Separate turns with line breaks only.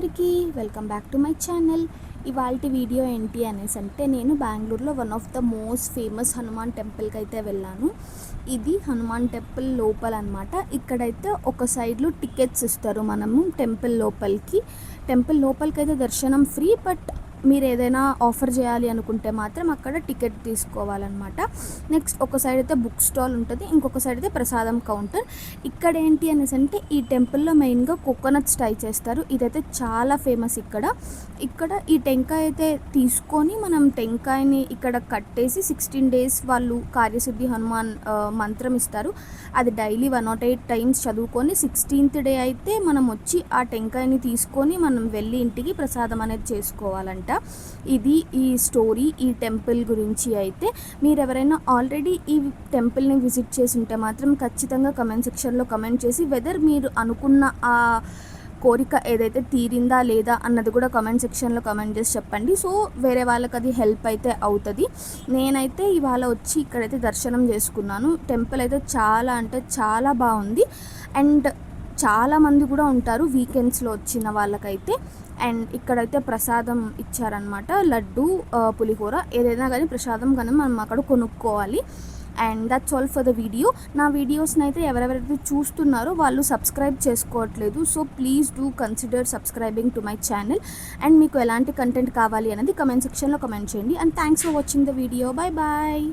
అందరికీ welcome back to my channel. ఇవాల్టి video ఏంటి అనేసి అంటే నేను బెంగళూరులో one of the most famous Hanuman టెంపుల్కి అయితే వెళ్ళాను. ఇది హనుమాన్ టెంపుల్ లోపల అనమాట. ఇక్కడైతే ఒక సైడ్లో టికెట్స్ ఇస్తారు మనము టెంపుల్ లోపలికి అయితే దర్శనం ఫ్రీ. బట్ మీరు ఏదైనా ఆఫర్ చేయాలి అనుకుంటే మాత్రం అక్కడ టికెట్ తీసుకోవాలన్నమాట. నెక్స్ట్ ఒక సైడ్ అయితే బుక్ స్టాల్ ఉంటుంది, ఇంకొక సైడ్ అయితే ప్రసాదం కౌంటర్. ఇక్కడ ఏంటి అనేసి అంటే ఈ టెంపుల్లో మెయిన్గా కోకోనట్స్ ట్రై చేస్తారు. ఇదైతే చాలా ఫేమస్. ఇక్కడ ఈ టెంకాయ అయితే తీసుకొని మనం టెంకాయని ఇక్కడ కట్టేసి 16 days వాళ్ళు కార్యసిద్ధి హనుమాన్ మంత్రం ఇస్తారు. అది డైలీ 108 times చదువుకొని 16th day అయితే మనం వచ్చి ఆ టెంకాయని తీసుకొని మనం వెళ్ళి ఇంటికి ప్రసాదం అనేది చేసుకోవాలంట. ఇది ఈ స్టోరీ ఈ టెంపుల్ గురించి. అయితే మీరు ఎవరైనా ఆల్రెడీ ఈ టెంపుల్ని విజిట్ చేసి ఉంటే మాత్రం ఖచ్చితంగా కమెంట్ సెక్షన్లో కమెంట్ చేసి వెదర్ మీరు అనుకున్న ఆ కోరిక ఏదైతే తీరిందా లేదా అన్నది కూడా కమెంట్ సెక్షన్లో కమెంట్ చేసి చెప్పండి. సో వేరే వాళ్ళకి అది హెల్ప్ అయితే అవుతుంది. నేనైతే ఇవాళ వచ్చి ఇక్కడైతే దర్శనం చేసుకున్నాను. టెంపుల్ అయితే చాలా అంటే చాలా బాగుంది. అండ్ చాలామంది కూడా ఉంటారు వీకెండ్స్లో వచ్చిన వాళ్ళకైతే. అండ్ ఇక్కడైతే ప్రసాదం ఇచ్చారనమాట. లడ్డు, పులిహోర ఏదైనా కానీ ప్రసాదం కానీ మనం అక్కడ కొనుక్కోవాలి. And that's all for the video. నా వీడియోస్ని అయితే ఎవరెవరైతే చూస్తున్నారో వాళ్ళు సబ్స్క్రైబ్ చేసుకోవట్లేదు. So please do consider subscribing to my channel. And మీకు ఎలాంటి కంటెంట్ కావాలి అనేది కమెంట్ సెక్షన్లో కమెంట్ చేయండి. And thanks for watching the video. Bye bye.